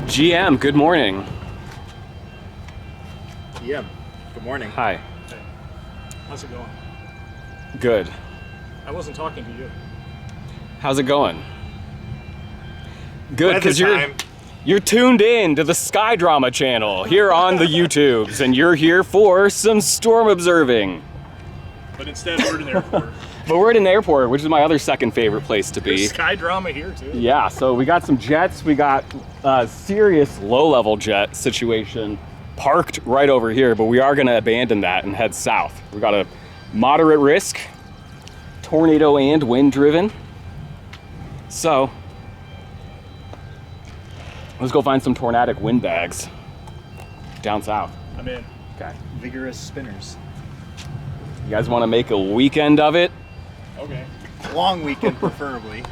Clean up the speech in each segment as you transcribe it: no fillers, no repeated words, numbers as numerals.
GM, good morning. GM, good morning. Hi. Hey, how's it going? Good. I wasn't talking to you. How's it going? Good, Weather because time. you're tuned in to the Sky Drama channel here on the YouTubes, and you're here for some storm observing. But instead we're in the airport. But we're at an airport, which is my other second favorite place to be. There's sky drama here too. Yeah, so we got some jets. We got a serious low-level jet situation parked right over here, but we are going to abandon that and head south. We got a moderate risk, tornado and wind-driven. So let's go find some tornadic wind bags down south. I'm in. Okay. Vigorous spinners. You guys want to make a weekend of it? Okay. Long weekend, preferably.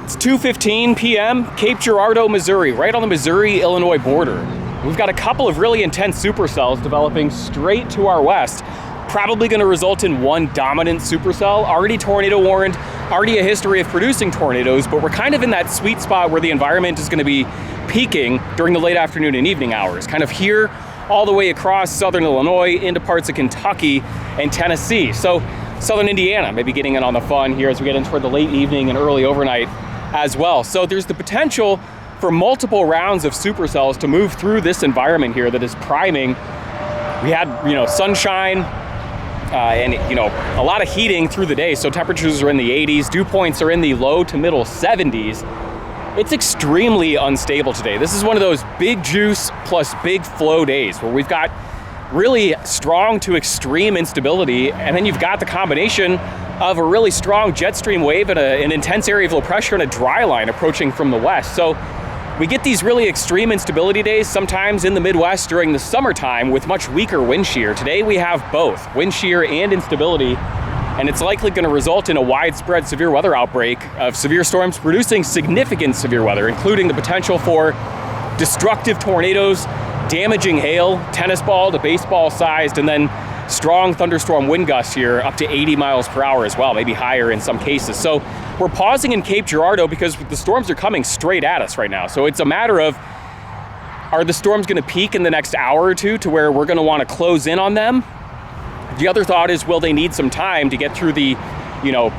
It's 2:15 p.m., Cape Girardeau, Missouri, right on the Missouri-Illinois border. We've got a couple of really intense supercells developing straight to our west, probably going to result in one dominant supercell, already tornado warned, already a history of producing tornadoes, but we're kind of in that sweet spot where the environment is going to be peaking during the late afternoon and evening hours, kind of here all the way across southern Illinois into parts of Kentucky and Tennessee. So southern Indiana maybe getting in on the fun here as we get in toward the late evening and early overnight as well. So there's the potential for multiple rounds of supercells to move through this environment here that is priming. We had, sunshine and, a lot of heating through the day. So temperatures are in the 80s, dew points are in the low to middle 70s. It's extremely unstable today. This is one of those big juice plus big flow days where we've got really strong to extreme instability, and then you've got the combination of a really strong jet stream wave and an intense area of low pressure and a dry line approaching from the west. So we get these really extreme instability days sometimes in the Midwest during the summertime with much weaker wind shear. Today we have both wind shear and instability, and it's likely going to result in a widespread severe weather outbreak of severe storms producing significant severe weather, including the potential for destructive tornadoes, damaging hail, tennis ball to baseball sized, and then strong thunderstorm wind gusts here up to 80 miles per hour as well, maybe higher in some cases. So we're pausing in Cape Girardeau because the storms are coming straight at us right now. So it's a matter of, are the storms going to peak in the next hour or two to where we're going to want to close in on them? The other thought is, will they need some time to get through the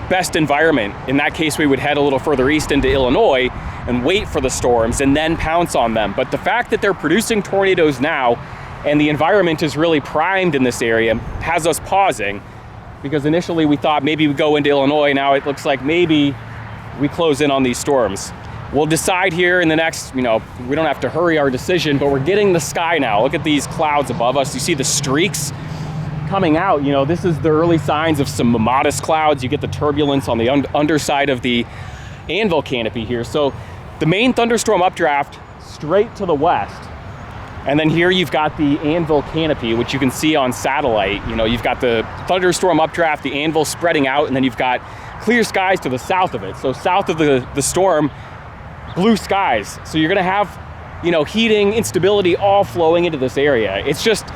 best environment? In that case, we would head a little further east into Illinois and wait for the storms and then pounce on them. But the fact that they're producing tornadoes now and the environment is really primed in this area has us pausing, because initially we thought maybe we go into Illinois. Now it looks like maybe we close in on these storms. We'll decide here in the next, we don't have to hurry our decision, but we're getting the sky now. Look at these clouds above us. You see the streaks coming out. This is the early signs of some modest clouds. You get the turbulence on the underside of the anvil canopy here. So the main thunderstorm updraft straight to the west. And then here you've got the anvil canopy, which you can see on satellite. You've got the thunderstorm updraft, the anvil spreading out, and then you've got clear skies to the south of it. So south of the storm, blue skies. So you're gonna have, heating, instability all flowing into this area. It's just,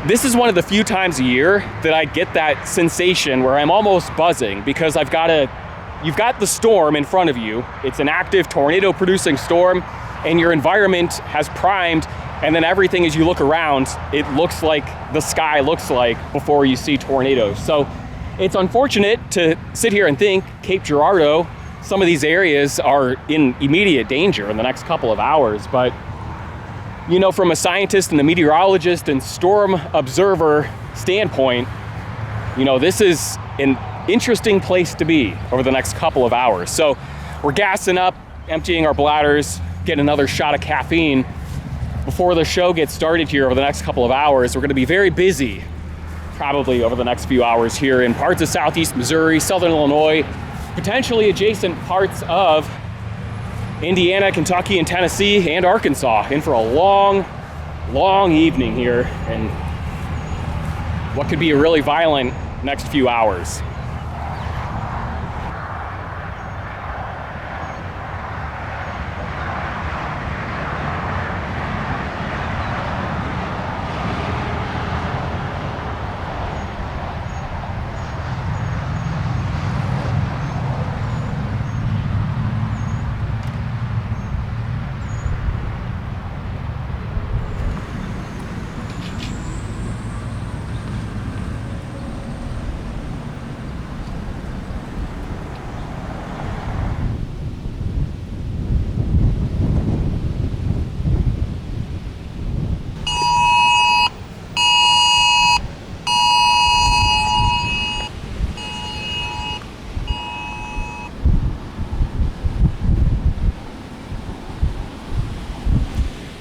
this is one of the few times a year that I get that sensation where I'm almost buzzing, because you've got the storm in front of you. It's an active tornado producing storm, and your environment has primed, and then everything as you look around, it looks like the sky looks like before you see tornadoes. So it's unfortunate to sit here and think Cape Girardeau, some of these areas are in immediate danger in the next couple of hours, but from a scientist and a meteorologist and storm observer standpoint, this is an interesting place to be over the next couple of hours. So we're gassing up, emptying our bladders, getting another shot of caffeine before the show gets started here over the next couple of hours. We're going to be very busy probably over the next few hours here in parts of southeast Missouri, southern Illinois, potentially adjacent parts of Indiana, Kentucky, and Tennessee, and Arkansas, in for a long, long evening here, and what could be a really violent next few hours.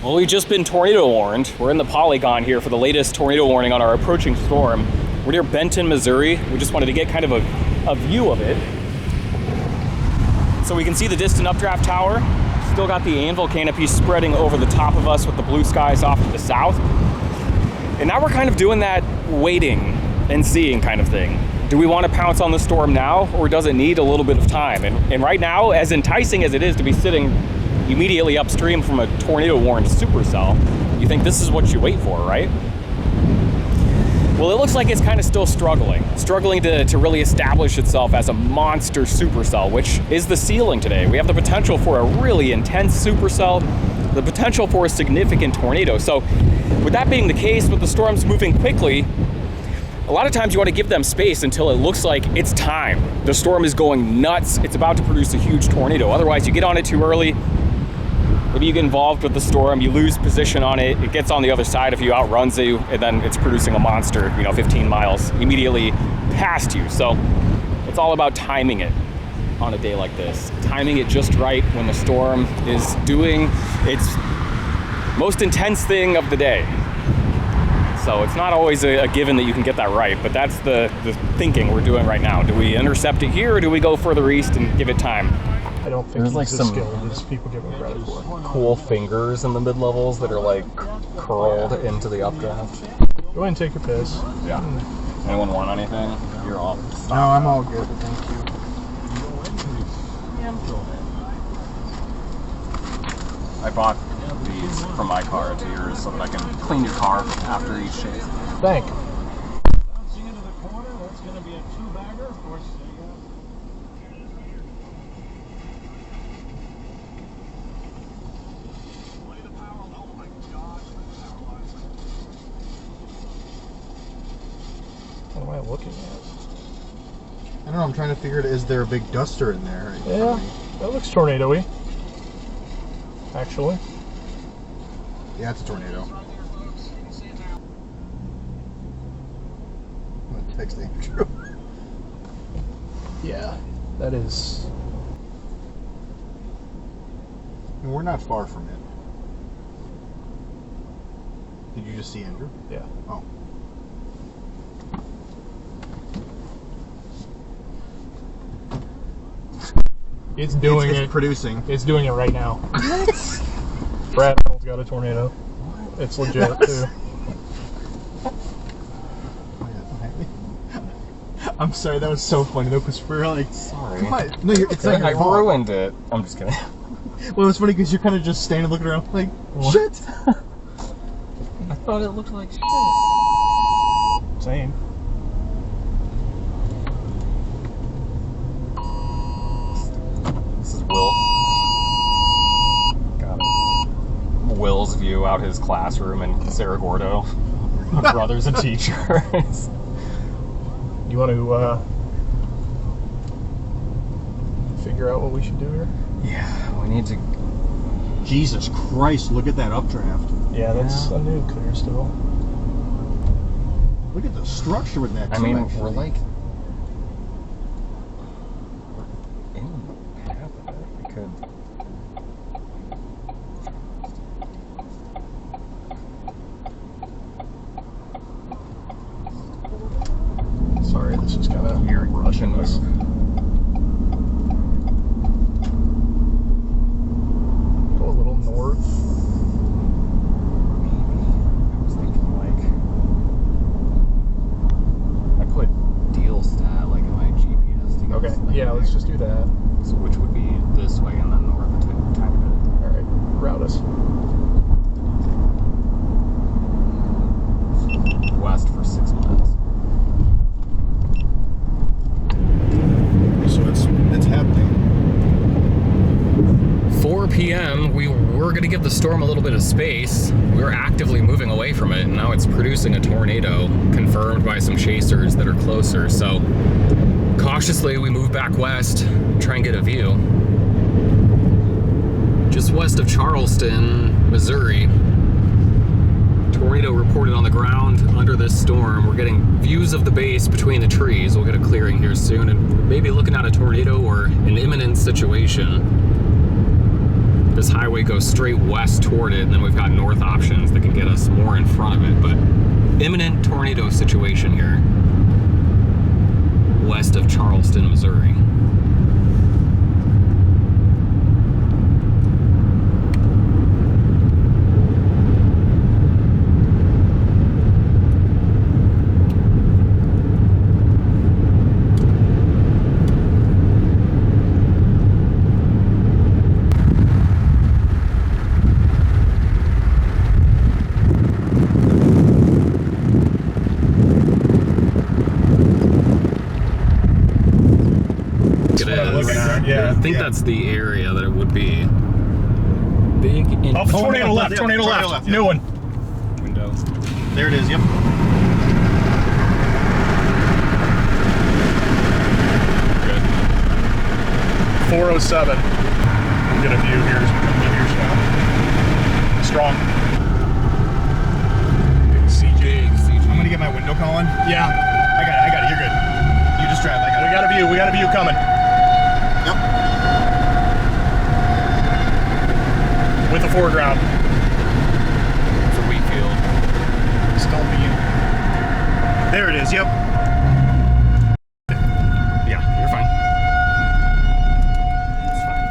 Well, we've just been tornado warned. We're in the polygon here for the latest tornado warning on our approaching storm. We're near Benton, Missouri. We just wanted to get kind of a view of it. So we can see the distant updraft tower. Still got the anvil canopy spreading over the top of us with the blue skies off to the south. And now we're kind of doing that waiting and seeing kind of thing. Do we want to pounce on the storm now, or does it need a little bit of time? And right now, as enticing as it is to be sitting immediately upstream from a tornado-warned supercell, you think this is what you wait for, right? Well, it looks like it's kind of still struggling to really establish itself as a monster supercell, which is the ceiling today. We have the potential for a really intense supercell, the potential for a significant tornado. So with that being the case, with the storms moving quickly, a lot of times you want to give them space until it looks like it's time. The storm is going nuts. It's about to produce a huge tornado. Otherwise, you get on it too early. Maybe you get involved with the storm, you lose position on it, it gets on the other side of you, outruns you, and then it's producing a monster, 15 miles immediately past you. So it's all about timing it on a day like this. Timing it just right when the storm is doing its most intense thing of the day. So it's not always a given that you can get that right, but that's the thinking we're doing right now. Do we intercept it here, or do we go further east and give it time? I don't think There's like he's some as skilled as people give him credit for. cool fingers in the mid-levels that are like curled into the updraft. Go ahead and take your piss. Yeah. Anyone want anything? You're all. No, I'm all good, thank you. I bought these from my car to yours so that I can clean your car after each shave. Thank. Bouncing into the corner, that's going to be a two-bagger, of course. What am I looking at? I don't know, I'm trying to figure it. Is there a big duster in there? Yeah, that looks tornado-y. Actually. Yeah, it's a tornado. I'm gonna text Andrew. Yeah, that is. And we're not far from it. Did you just see Andrew? Yeah. Oh. It's doing It's it. producing. It's doing it right now. What? Bradfield's got a tornado. It's legit, too. I'm sorry, that was so funny though, because we're like, Sorry. come on. No, it's not I your fault. ruined it. I'm just kidding. Well, it was funny because you're kind of just standing looking around like, shit. I thought it looked like shit. Same. This is Will. Got it. Will's view out his classroom in Cerro Gordo. My brother's a teacher. You want to figure out what we should do here? Yeah, we need to. Jesus Christ, look at that updraft. Yeah, that's a nuclear still. Look at the structure with that. I too, mean, actually. we're like. We're in the path of it. We could. Sorry, this is kind of Weird rushing move. us. Go a little north. I was thinking like. I put deal stat like in my GPS to get Okay, us there. yeah, let's just do that. So which would be this way and then north a tiny bit. Alright, route us. West for 6 miles. So it's happening. 4 p.m. we were going to give the storm a little bit of space. We were actively moving away from it, and now it's producing a tornado, confirmed by some chasers that are closer. So cautiously we move back west, try and get a view. Just west of Charleston, Missouri. Tornado reported on the ground under this storm. We're getting views of the base between the trees. We'll get a clearing here soon, and maybe looking at a tornado or an imminent situation. This highway goes straight west toward it, and then we've got north options that can get us more in front of it. But imminent tornado situation here, west of Charleston, Missouri. Yeah. I think that's the area that it would be. Big and Oh, tornado left, tornado left. New one. window. There it is, yep. Good. 407. We'll get a view here as we come to here now. Strong. Big CG. I'm gonna get my window calling. Yeah. I got it, you're good. You just drive, I got it. We got a view coming. Yep. With the foreground. It's a wheat field. Still me. There it is, yep. Yeah, you're fine. It's fine.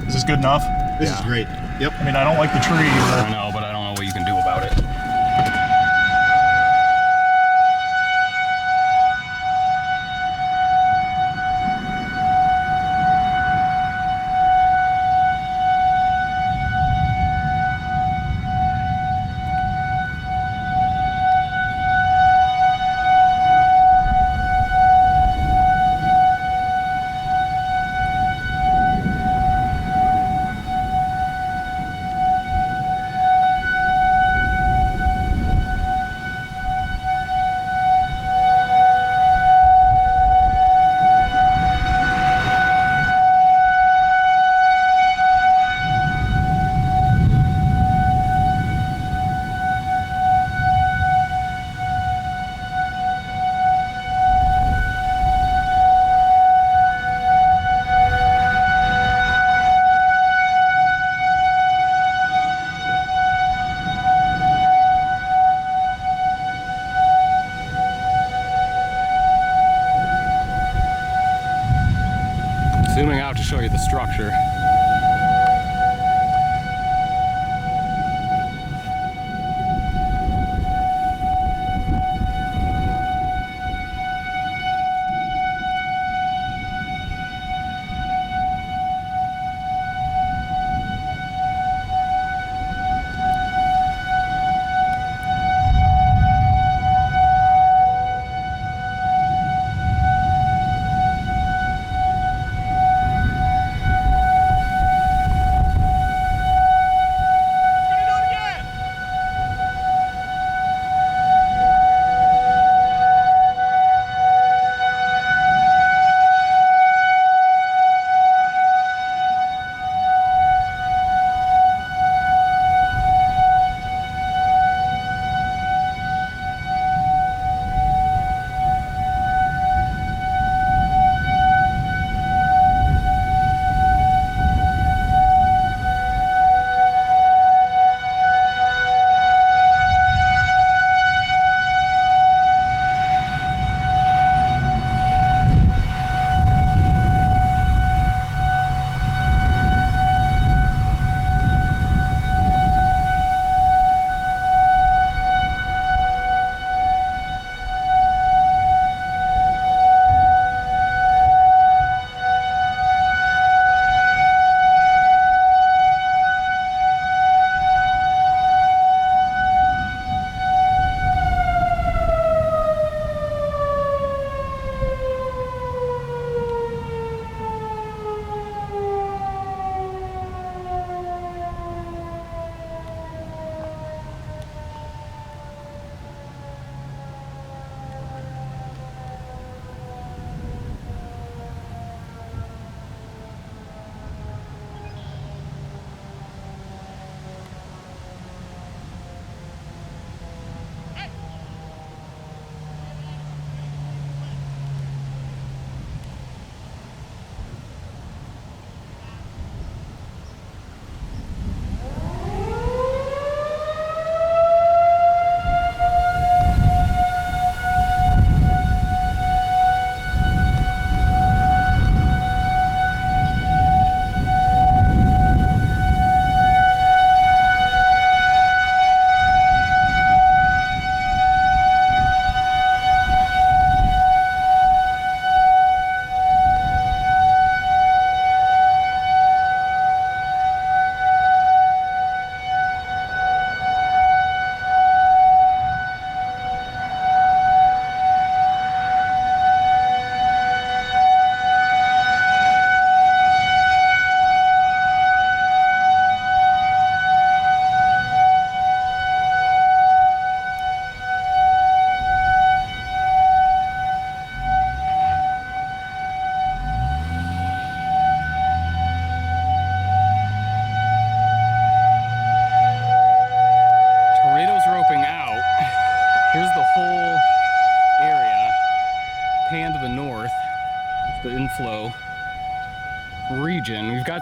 Is this good enough? This is great. Yep. I mean, I don't like the tree. I know, but I don't know what you can do about it.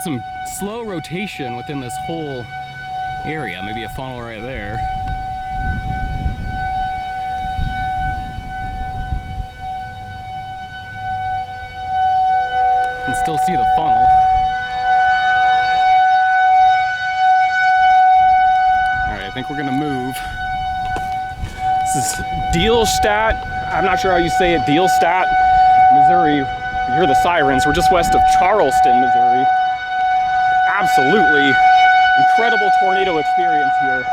got some slow rotation within this whole area. Maybe a funnel right there. You can still see the funnel. Alright, I think we're gonna move. This is Dealstadt. I'm not sure how you say it. Dealstadt, Missouri. You hear the sirens. We're just west of Charleston, Missouri. Absolutely incredible tornado experience here.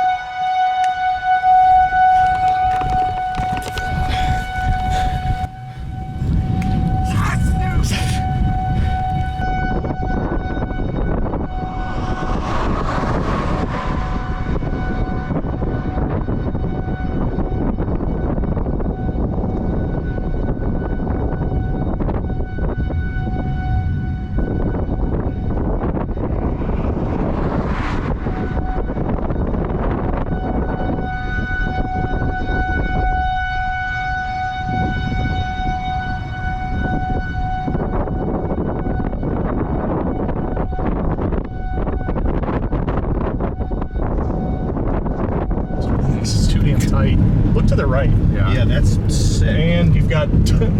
Look to the right. Yeah, that's sick. And you've got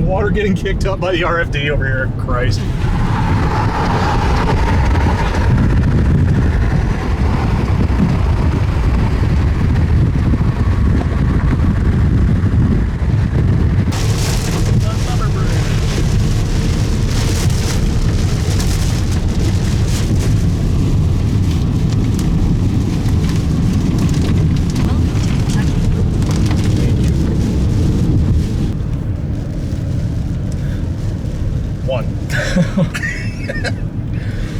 water getting kicked up by the RFD over here. Christ.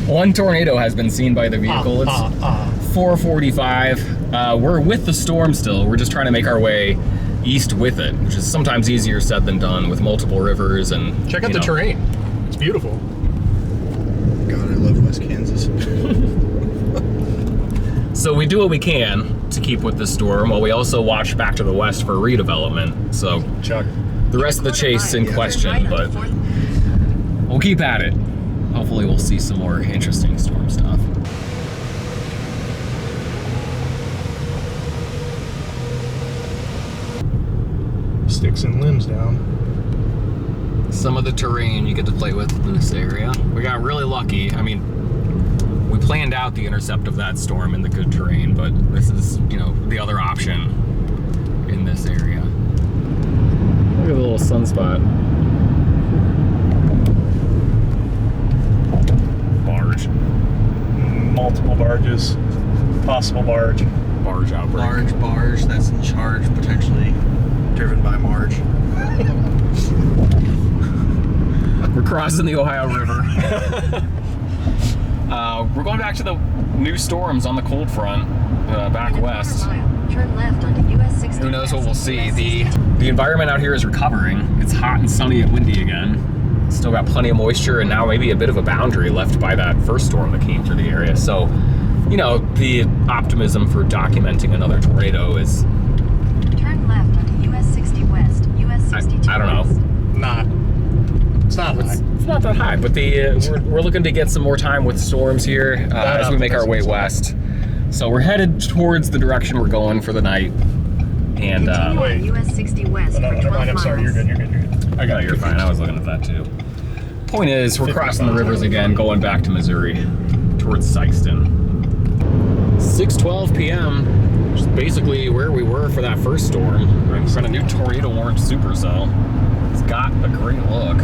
One tornado has been seen by the vehicle. It's 4:45. We're with the storm still. We're just trying to make our way east with it, which is sometimes easier said than done with multiple rivers and check out the terrain. It's beautiful. God, I love West Kansas. So we do what we can to keep with the storm, while we also watch back to the west for redevelopment. So Chuck. The rest of the chase is in question, but we'll keep at it. Hopefully we'll see some more interesting storm stuff. Sticks and limbs down. Some of the terrain you get to play with in this area. We got really lucky. I mean, we planned out the intercept of that storm in the good terrain, but this is, you know, the other option in this area. Look at the little sunspot. Barge. Multiple barges. Possible barge. Barge outbreak. Large barge that's in charge, potentially driven by Marge. We're crossing the Ohio River. We're going back to the new storms on the cold front, back west. Turn left onto US 60. Who knows what we'll see. The environment out here is recovering. It's hot and sunny and windy again. Still got plenty of moisture, and now maybe a bit of a boundary left by that first storm that came through the area. So, you know, the optimism for documenting another tornado is... Turn left onto US 60 west, US 62 I don't know. It's not high. It's not that high, but we're looking to get some more time with storms here as we make our way west. So we're headed towards the direction we're going for the night. And Wait. US 60 west for 12 Never mind, I'm sorry, you're miles. good, you're good, you're good. I got you're fine. I was looking at that too. Point is, we're crossing the rivers again, going back to Missouri, towards Sykeston. 6:12 p.m. Which is basically where we were for that first storm. We're in a new tornado-warned supercell. It's got a great look.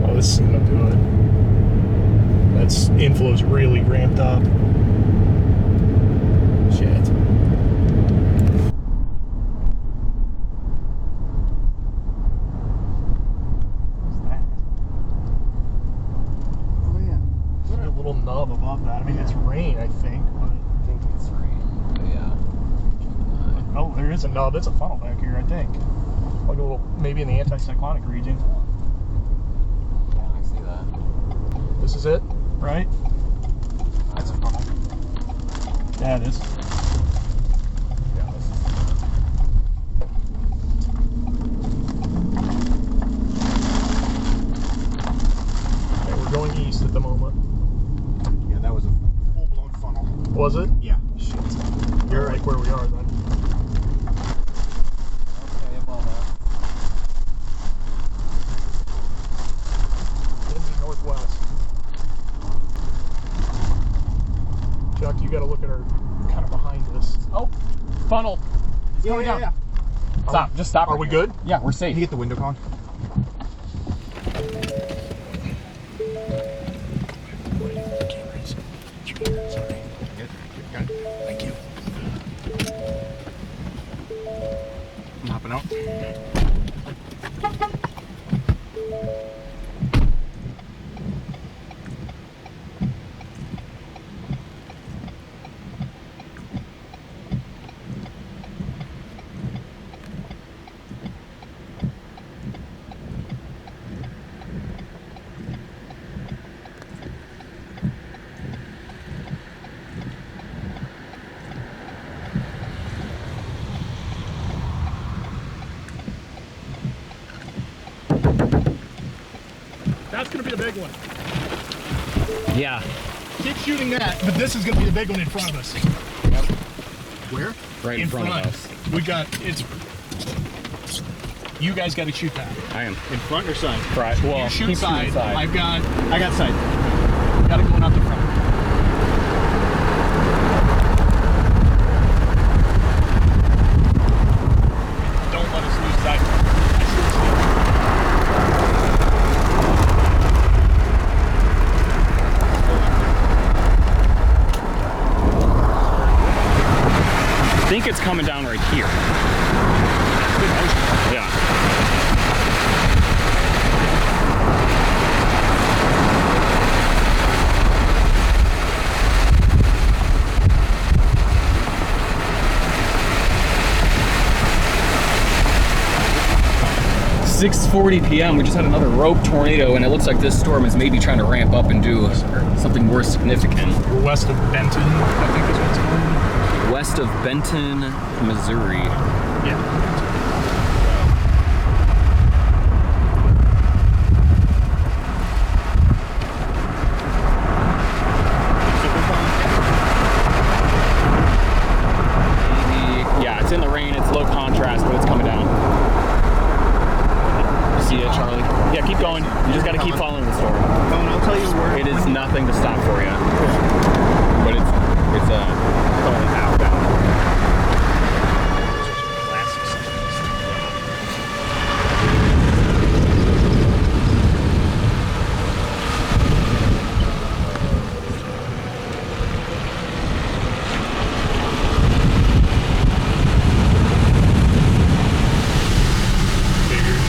Oh, this is gonna do it. That's inflow's really ramped up. Shit. Oh yeah. There's a little nub above that. I mean, it's rain, I think. But... I think it's rain, but yeah. Oh, there is a nub. It's a funnel back here, I think. Like a little, maybe in the anticyclonic region. Yeah, I see that. This is it, right? That's a funnel. Yeah, it is. Yeah, this is. Okay, we're going east at the moment. Yeah, that was a full-blown funnel. Was it? Yeah. Shit. You're like where we are then. Okay, about Into northwest. Chuck, you got to look at our kind of behind us. Oh, funnel. It's Yeah, going yeah, down. yeah. Stop. Just stop. Are right we here. good? Yeah, we're Can safe. you get the window con? Thank you. I'm hopping out. That's going to be the big one. Yeah. Keep shooting that, but this is going to be the big one in front of us. Where? Right in front of us. We got it's. You guys got to shoot that. I am. In front or side? Right. Well, You shoot keep side. shooting side. I got side. Got it going out the front. Don't let us lose sight. I should I think it's coming down right here. Yeah. 6:40 p.m. We just had another rope tornado, and it looks like this storm is maybe trying to ramp up and do something more significant. We're west of Benton, I think is what it's called. West of Benton, Missouri. Yeah. Yeah, it's in the rain. It's low contrast, but it's coming down. You see it, Charlie? Yeah, keep going. You just got to keep following the storm. I'll tell you where. It is nothing to stop for you. But it's totally half down.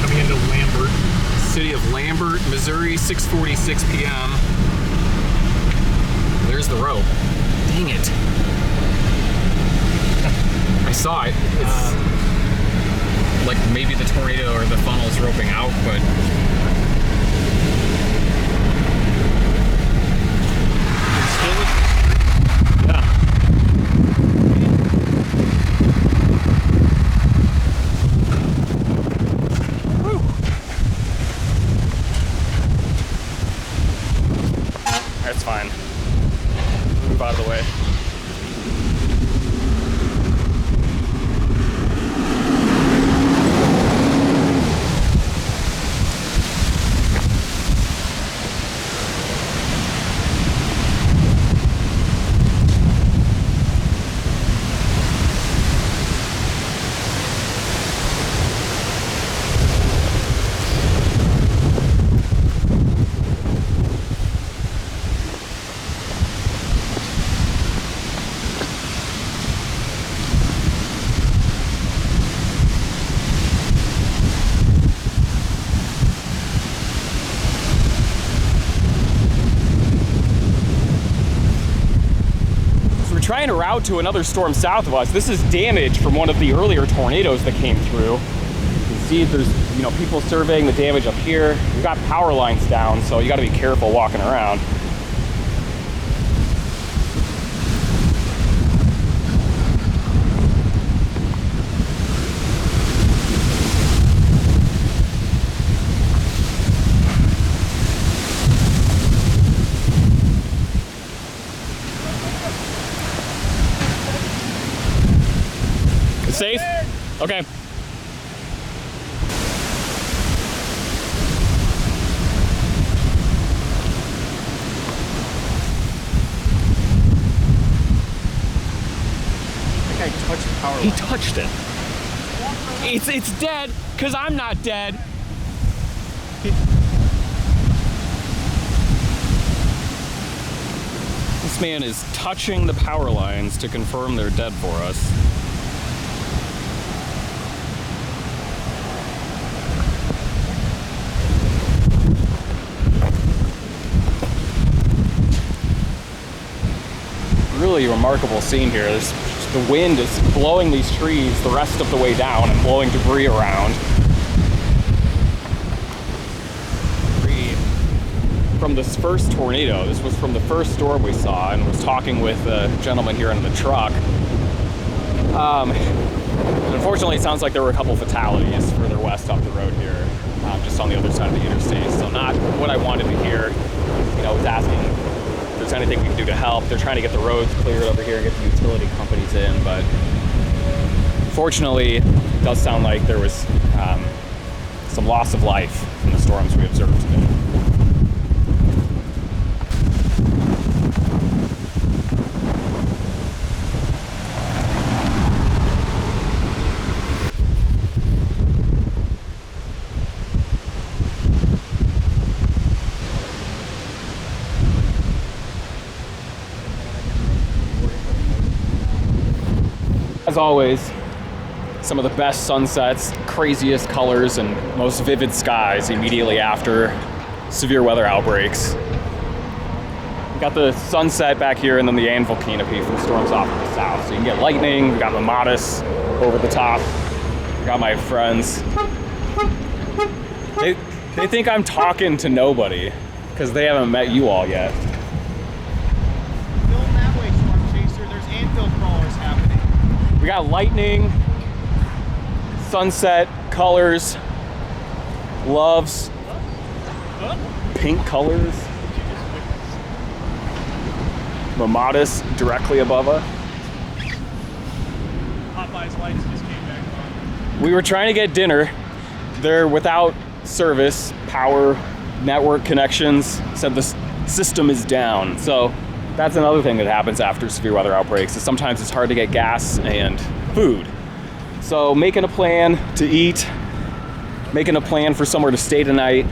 Coming into Lambert. City of Lambert, Missouri, 6:46 p.m. There's the rope. Dang it. I saw it. It's like maybe the tornado or the funnel's roping out, but yeah. That's fine. Move out of the way. Trying to route to another storm south of us. This is damage from one of the earlier tornadoes that came through. You can see there's, people surveying the damage up here. We've got power lines down, so you got to be careful walking around. Safe? Okay. I think I touched the power He line. touched it. It's dead, because I'm not dead. This man is touching the power lines to confirm they're dead for us. Really remarkable scene here. The wind is blowing these trees the rest of the way down and blowing debris around. From this first tornado, this was from the first storm we saw, and was talking with a gentleman here in the truck. Unfortunately, it sounds like there were a couple fatalities further west up the road here, just on the other side of the interstate. So not what I wanted to hear. You know, I was asking if there's anything we can do to help. They're trying to get the roads cleared over here, get the utility companies in, but fortunately, it does sound like there was some loss of life from the storms we observed today. As always, some of the best sunsets, craziest colors, and most vivid skies immediately after severe weather outbreaks. We got the sunset back here and then the anvil canopy from storms off to the south. So you can get lightning, we got Mamatis over the top. We got my friends. They think I'm talking to nobody because they haven't met you all yet. Going that way, Storm Chaser. There's anvil crawlers happening. We got lightning, sunset, colors, loves, pink colors, Mamatis directly above us. Popeye's lights just came back on. We were trying to get dinner. They're without service, power, network connections, said the system is down. So that's another thing that happens after severe weather outbreaks, is sometimes it's hard to get gas and food. So making a plan to eat, making a plan for somewhere to stay tonight,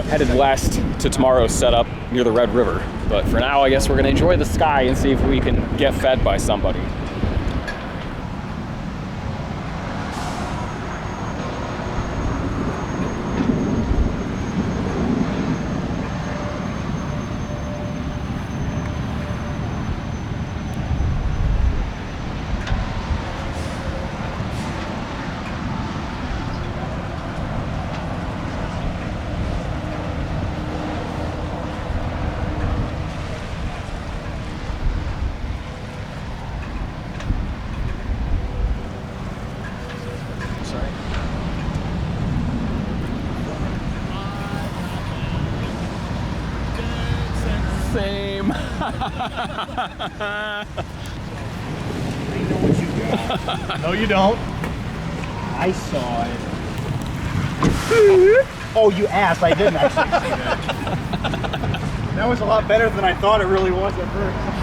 headed west to tomorrow's setup near the Red River. But for now, I guess we're gonna enjoy the sky and see if we can get fed by somebody. Same. I know what you got. No, you don't. I saw it. Oh, you asked. I didn't actually see that. That was a lot better than I thought it really was at first.